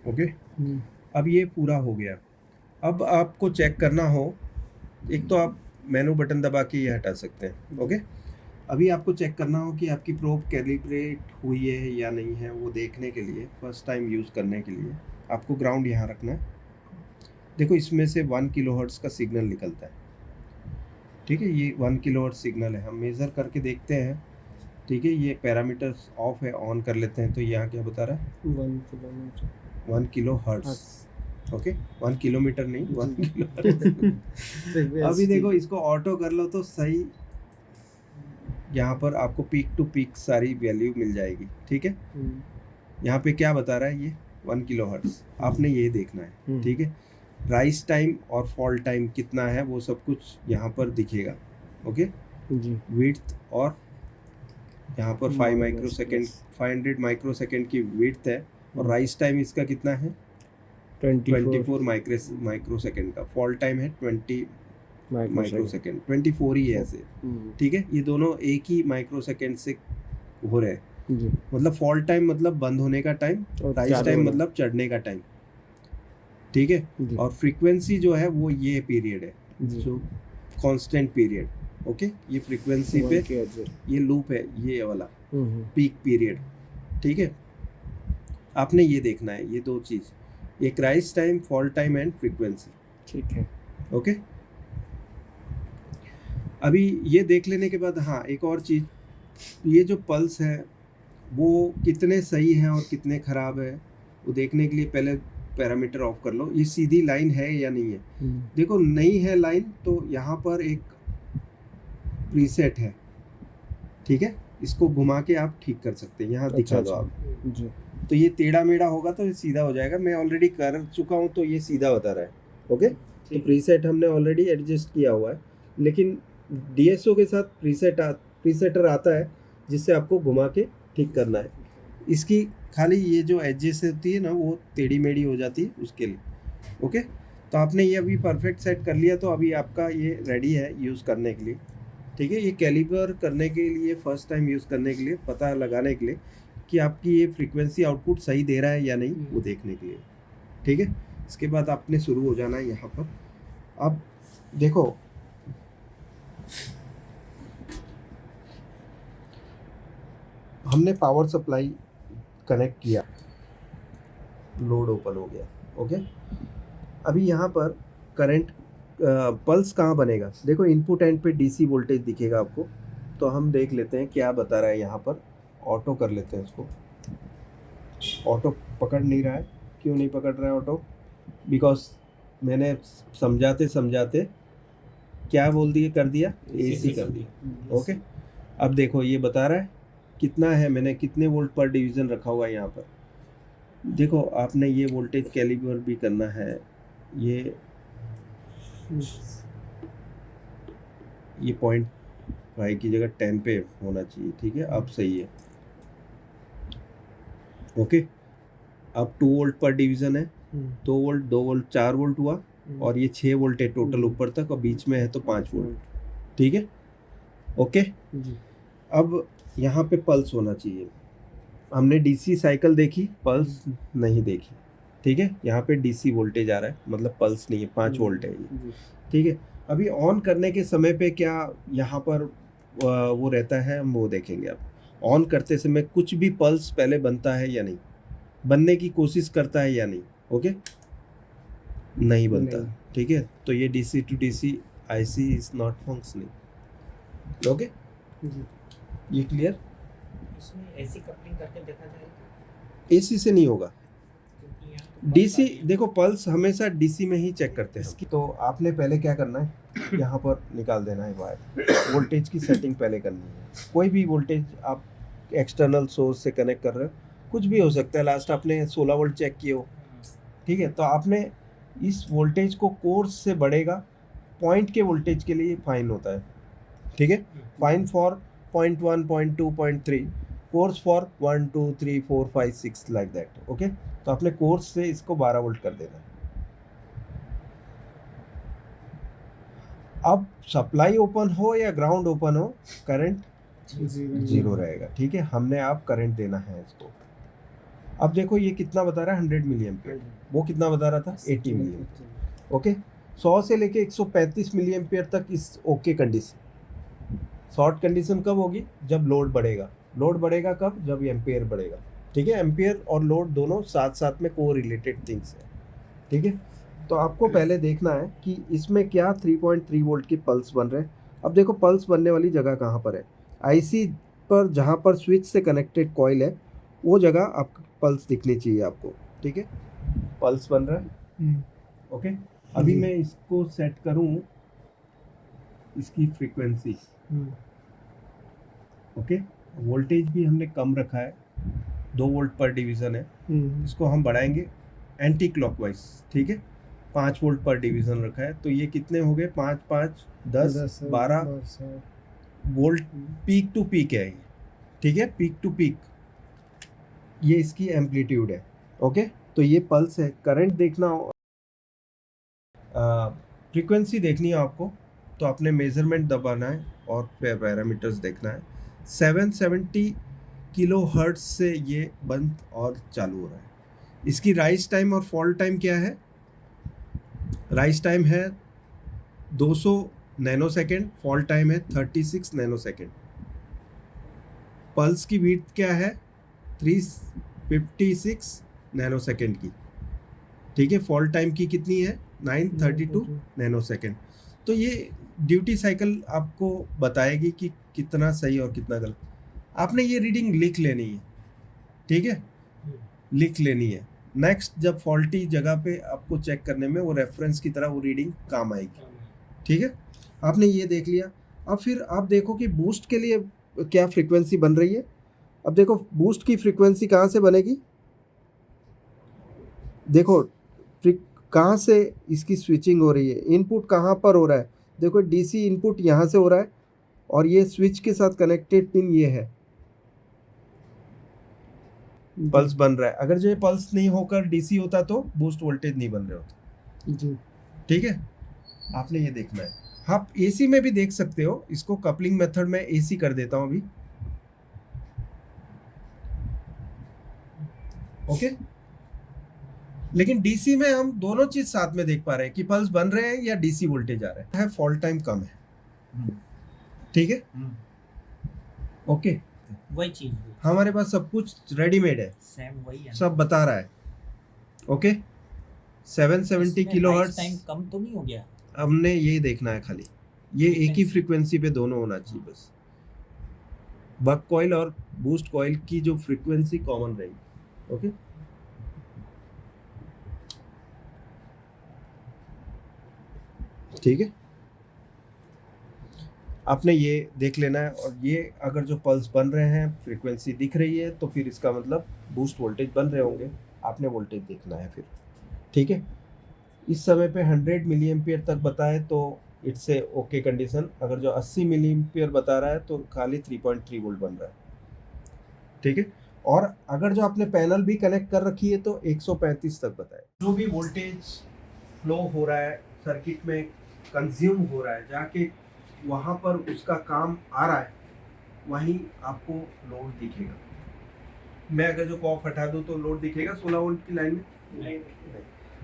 Okay, अब ये पूरा हो गया। अब आपको चेक करना हो, एक तो आप मेनू बटन दबा के ये हटा सकते हैं। ओके, अभी आपको चेक करना हो कि आपकी प्रोब कैलिब्रेट हुई है या नहीं है, वो देखने के लिए फर्स्ट टाइम यूज़ करने के लिए आपको ग्राउंड यहाँ रखना है। देखो इसमें से 1 किलोहर्ट्ज़ का सिग्नल निकलता है, ठीक है, ये 1 किलोहर्ट्ज़ सिग्नल है। हम मेज़र करके देखते हैं, ठीक है, ये पैरामीटर्स ऑफ है, ऑन कर लेते हैं। तो यहाँ क्या बता रहा है? 1 किलो हर्ट्ज़। ओके, 1 किलोमीटर नहीं, 1 किलो हर्ट्ज़। अभी देखो इसको ऑटो कर लो तो सही, यहाँ पर आपको पीक टू पीक सारी वैल्यू मिल जाएगी, ठीक है। यहाँ पे क्या बता रहा है ये? 1 किलो हर्ट्ज़। आपने ये देखना है, ठीक है। राइज टाइम और फॉल टाइम कितना है वो सब कुछ यहाँ पर दिखेगा। ओके जी, विड्थ और यहाँ पर 5 माइक्रोसेकेंड 500 माइक्रोसेकेंड की विड्थ है, और राइज टाइम इसका कितना है? 24 माइक्रोसेकेंड का। फॉल टाइम है 20 माइक्रोसेकेंड, 24 ही है ऐसे, ठीक है। ये दोनों एक ही माइक्रोसेकेंड से हो रहे हैं, मतलब फॉल टाइम मतलब बंद होने का टाइम, राइज टाइम मतलब चढ़ने का टाइम, ठीक है। और फ्रीक्वेंसी जो है वो ये पीरियड है, जो कांस्टेंट पीरियड। ओके, ये फ्रीक्वेंसी पे ये लूप है, ये वाला पीक पीरियड, ठीक है। आपने ये देखना है, ये दो चीज़, एक rise time, fall time and frequency, ठीक है। ओके, अभी ये देख लेने के बाद, हाँ एक और चीज़, ये जो पल्स है वो कितने सही हैं और कितने ख़राब है वो देखने के लिए पहले पैरामीटर ऑफ कर लो। ये सीधी लाइन है या नहीं है। देखो नहीं है लाइन तो यहाँ पर एक प्रीसेट है, ठीक है, इसको घुमा के आप ठीक कर सकते हैं। यहाँ दिखा दो आप जी। तो ये टेढ़ा मेढ़ा होगा तो ये सीधा हो जाएगा। मैं ऑलरेडी कर चुका हूँ तो ये सीधा बता रहा है। ओके, तो प्रीसेट हमने ऑलरेडी एडजस्ट किया हुआ है, लेकिन डीएसओ के साथ प्रीसेटर आता है जिससे आपको घुमा के ठीक करना है। इसकी खाली ये जो एडजस्ट होती है ना वो टेढ़ी मेढ़ी हो जाती है उसके लिए। ओके, तो आपने ये अभी परफेक्ट सेट कर लिया, तो अभी आपका ये रेडी है यूज़ करने के लिए, ठीक है। ये कैलिबर करने के लिए, फर्स्ट टाइम यूज़ करने के लिए, पता लगाने के लिए कि आपकी ये फ्रीक्वेंसी आउटपुट सही दे रहा है या नहीं, वो देखने के लिए, ठीक है। इसके बाद आपने शुरू हो जाना है यहाँ पर। अब देखो हमने पावर सप्लाई कनेक्ट किया, लोड ओपन हो गया। ओके, अभी यहाँ पर करंट पल्स कहाँ बनेगा? देखो इनपुट एंड पे डीसी वोल्टेज दिखेगा आपको, तो हम देख लेते हैं क्या बता रहा है यहाँ पर। ऑटो कर लेते हैं इसको। ऑटो पकड़ नहीं रहा है, क्यों नहीं पकड़ रहा है ऑटो? बिकॉज मैंने समझाते समझाते क्या बोल दिए, कर दिया, एसी कर दिया। ओके, अब देखो ये बता रहा है कितना है, मैंने कितने वोल्ट पर डिवीज़न रखा हुआ है यहाँ पर। देखो आपने ये वोल्टेज कैलिबर भी करना है, ये 0.5 की जगह 10 पे होना चाहिए, ठीक है। अब सही है। ओके, अब 2 वोल्ट पर डिवीज़न है, 2 वोल्ट 2 वोल्ट 4 वोल्ट हुआ, और ये 6 वोल्ट है टोटल ऊपर तक, और बीच में है तो 5 वोल्ट, ठीक है। ओके जी, अब यहाँ पे पल्स होना चाहिए। हमने डीसी साइकिल देखी, पल्स नहीं देखी, ठीक है। यहाँ पे डीसी वोल्टेज आ रहा है, मतलब पल्स नहीं है, 5 वोल्ट है ये, ठीक है। अभी ऑन करने के समय पे क्या यहाँ पर वो रहता है, हम वो देखेंगे। अब ऑन करते समय कुछ भी पल्स पहले बनता है या नहीं, बनने की कोशिश करता है या नहीं? ओके, नहीं बनता, ठीक है। तो ये DC to DC IC is not functioning. Okay, ये क्लियर? इसमें ऐसी कपलिंग करके देखा जाए, एसी से नहीं होगा। डीसी देखो, पल्स हमेशा डीसी में ही चेक करते हैं। तो आपने पहले क्या करना है, यहाँ पर निकाल देना है वायर, वोल्टेज की सेटिंग पहले करनी है। कोई भी वोल्टेज आप एक्सटर्नल सोर्स से कनेक्ट कर रहे हो, कुछ भी हो सकता है। लास्ट आपने 16 वोल्ट चेक किए हो, ठीक है। तो आपने इस वोल्टेज को कोर्स से बढ़ेगा, पॉइंट के वोल्टेज के लिए फाइन होता है, ठीक है। Fine for 0.1 0.2 0.3, course for 1 2 3 4 5 6 like that. Okay, तो आपने कोर्स से इसको 12 वोल्ट कर देना है। अब सप्लाई ओपन हो या ग्राउंड ओपन हो, करंट जीरो रहेगा, ठीक है। हमने आप करंट देना है इसको। अब देखो ये कितना बता रहा है, 100 मिली एम्पियर, वो कितना बता रहा था, 80 मिली एम्पियर। ओके, 100 से लेके 135 मिली एम्पियर तक इस ओके कंडीशन। शॉर्ट कंडीशन कब होगी, जब लोड बढ़ेगा। लोड बढ़ेगा कब, जब एम्पियर बढ़ेगा। ठीक है, एम्पियर और लोड दोनों साथ साथ में को रिलेटेड थिंग्स है। ठीक है, तो आपको पहले देखना है कि इसमें क्या 3.3 वोल्ट की पल्स बन रहे हैं। अब देखो पल्स बनने वाली जगह कहाँ पर है, आईसी पर जहाँ पर स्विच से कनेक्टेड कॉइल है वो जगह आपको पल्स दिखनी चाहिए आपको। ठीक है, पल्स बन रहा है। ओके, अभी मैं इसको सेट करूँ इसकी फ्रीक्वेंसी। ओके, वोल्टेज भी हमने कम रखा है, 2 वोल्ट पर डिवीज़न है। इसको हम बढ़ाएंगे एंटी क्लॉकवाइज। ठीक है, 5 वोल्ट पर डिवीज़न रखा है, तो ये कितने हो गए, 5 5 10 12 वोल्ट पीक टू पीक है ये। ठीक है, पीक टू पीक ये इसकी एम्पलीट्यूड है। ओके, तो ये पल्स है। करंट देखना हो, फ्रीक्वेंसी देखनी है आपको, तो आपने मेजरमेंट दबाना है और पैरामीटर्स देखना है। 770 किलो हर्ट्ज से ये बंद और चालू हो रहा है। इसकी राइज टाइम और फॉल टाइम क्या है, राइज टाइम है 200 नैनो सेकेंड, फॉल टाइम है 36 नैनो सेकेंड। पल्स की विड्थ क्या है, 356 नैनो सेकेंड की। ठीक है, फॉल टाइम की कितनी है, 932 नैनो सेकेंड। तो ये ड्यूटी साइकिल आपको बताएगी कि कितना सही और कितना गलत। आपने ये रीडिंग लिख लेनी है। ठीक है, लिख लेनी है। नेक्स्ट जब फॉल्टी जगह पे आपको चेक करने में वो रेफरेंस की तरह वो रीडिंग काम आएगी। ठीक है, आपने ये देख लिया। अब फिर आप देखो कि बूस्ट के लिए क्या फ्रीक्वेंसी बन रही है। अब देखो बूस्ट की फ्रीक्वेंसी कहाँ से बनेगी, देखो कहाँ से इसकी स्विचिंग हो रही है, इनपुट कहाँ पर हो रहा है। देखो डीसी इनपुट यहाँ से हो रहा है और ये स्विच के साथ कनेक्टेड पिन ये है, पल्स बन रहा है। अगर जो ये पल्स नहीं होकर डीसी होता तो बूस्ट वोल्टेज नहीं बन रहे होते जी। ठीक है, आपने ये देखना है। आप एसी में भी देख सकते हो, इसको कपलिंग मेथड में एसी कर देता हूं अभी। ओके, लेकिन डीसी में हम दोनों चीज साथ में देख पा रहे हैं कि पल्स बन रहे हैं या डीसी वोल्टेज आ रहा है, फॉल्ट टाइम कम है। ठीक है, ओके, वही चीज हमारे पास सब कुछ रेडीमेड है, सेम वही है, सब बता रहा है। ओके, 770 किलोहर्ट्ज टाइम कम तो नहीं हो गया, हमने ये देखना है खाली, ये एक ही फ्रीक्वेंसी पे दोनों होना चाहिए बस। बक कॉइल और बूस्ट कॉइल की जो फ्रीक्वेंसी कॉमन रहेगी। ओके, ठीक है, आपने ये देख लेना है। और ये अगर जो पल्स बन रहे हैं, फ्रीक्वेंसी दिख रही है, तो फिर इसका मतलब बूस्ट वोल्टेज बन रहे होंगे। आपने वोल्टेज देखना है फिर। ठीक है, इस समय पे 100 मिली एम्पियर तक बताए तो इट्स ए ओके कंडीशन। अगर जो 80 मिली एम्पियर बता रहा है तो खाली 3.3 वोल्ट बन रहा है। ठीक है, और अगर जो आपने पैनल भी कनेक्ट कर रखी है तो 135 तक बताए। जो भी वोल्टेज फ्लो हो रहा है सर्किट में, कंज्यूम हो रहा है, जाके वहाँ पर उसका काम आ रहा है, वहीं आपको लोड दिखेगा। मैं अगर जो कॉफ हटा दूँ तो लोड दिखेगा 16 वोल्ट की लाइन में? नहीं।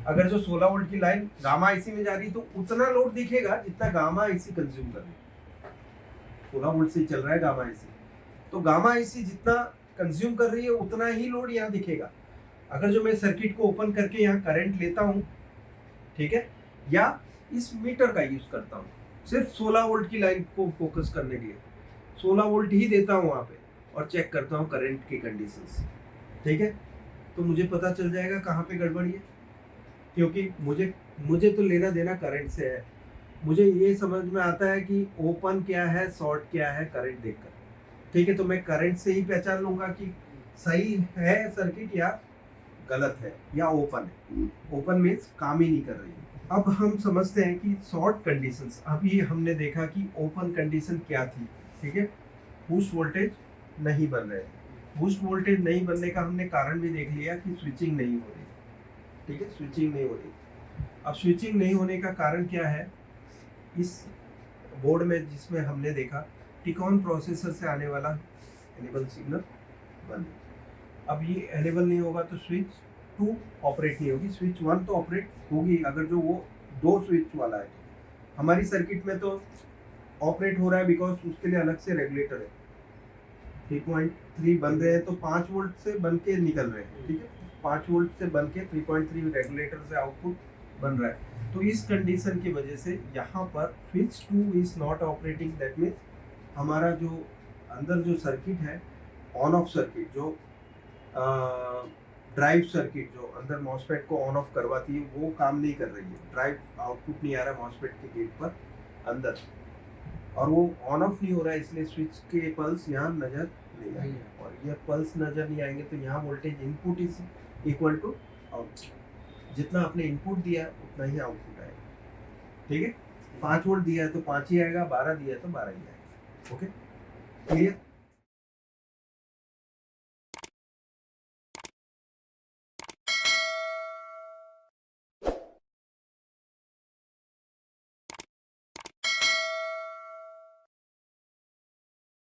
अगर जो 16 वोल्ट की लाइन गामा आईसी में जा रही तो उतना लोड दिखेगा जितना गामा आईसी कंज्यूम कर रही है। 16 वोल्ट से चल रहा है गामा आईसी, तो गामा आईसी जितना कंज्यूम कर रही है उतना ही लोड यहाँ दिखेगा। अगर जो मैं सर्किट को ओपन करके यहाँ करंट लेता हूँ, ठीक है, या इस मीटर का यूज करता हूँ सिर्फ 16 वोल्ट की लाइन को फोकस करने के लिए, 16 वोल्ट ही देता हूँ वहाँ पे और चेक करता हूँ करंट की कंडीशंस। ठीक है, तो मुझे पता चल जाएगा कहाँ पे गड़बड़ी है, क्योंकि मुझे तो लेना देना करंट से है। मुझे ये समझ में आता है कि ओपन क्या है, शॉर्ट क्या है, करंट देखकर। ठीक है, तो मैं करंट से ही पहचान लूंगा कि सही है सर्किट या गलत है या ओपन है। ओपन मीन्स काम ही नहीं कर रही है। अब हम समझते हैं कि शॉर्ट कंडीशंस। अभी हमने देखा कि ओपन कंडीशन क्या थी। ठीक है, बूस्ट वोल्टेज नहीं बन रहे। बूस्ट वोल्टेज नहीं बनने का हमने कारण भी देख लिया कि स्विचिंग नहीं हो रही। ठीक है, स्विचिंग नहीं हो रही। अब स्विचिंग नहीं होने का कारण क्या है, इस बोर्ड में जिसमें हमने देखा टिकॉन प्रोसेसर से आने वाला एनेबल सिग्नल बंद। अब ये अवेलेबल नहीं होगा तो स्विच 2 ऑपरेट नहीं होगी, स्विच 1 तो ऑपरेट होगी अगर जो वो 2 स्विच वाला है। हमारी सर्किट में तो ऑपरेट हो रहा है बिकॉज उसके लिए अलग से रेगुलेटर है। 3.3 बन रहे हैं तो 5 वोल्ट से बन के निकल रहे हैं, ठीक है, 5 वोल्ट से बन के 3.3 रेगुलेटर से आउटपुट बन रहा है। तो इस कंडीशन की वजह से यहाँ पर switch 2 is not operating, that means हमारा जो अंदर जो सर्किट है, ऑन ऑफ सर्किट, जो ड्राइव सर्किट जो अंदर मॉसफेट को ऑन ऑफ करवाती है वो काम नहीं कर रही है, ड्राइव आउटपुट नहीं आ रहा मॉसफेट के गेट पर अंदर, और वो ऑन ऑफ नहीं हो रहा है, इसलिए स्विच के पल्स यहाँ नजर नहीं आएंगे, और ये पल्स नजर नहीं आएंगे तो यहाँ voltage input is equal to output, जितना आपने इनपुट दिया है उतना ही आउटपुट आएगा, ठीक है। 5 वोल्ट दिया है तो 5 ही आएगा, 12 दिया है तो 12 ही आएगा, ओके, क्लियर।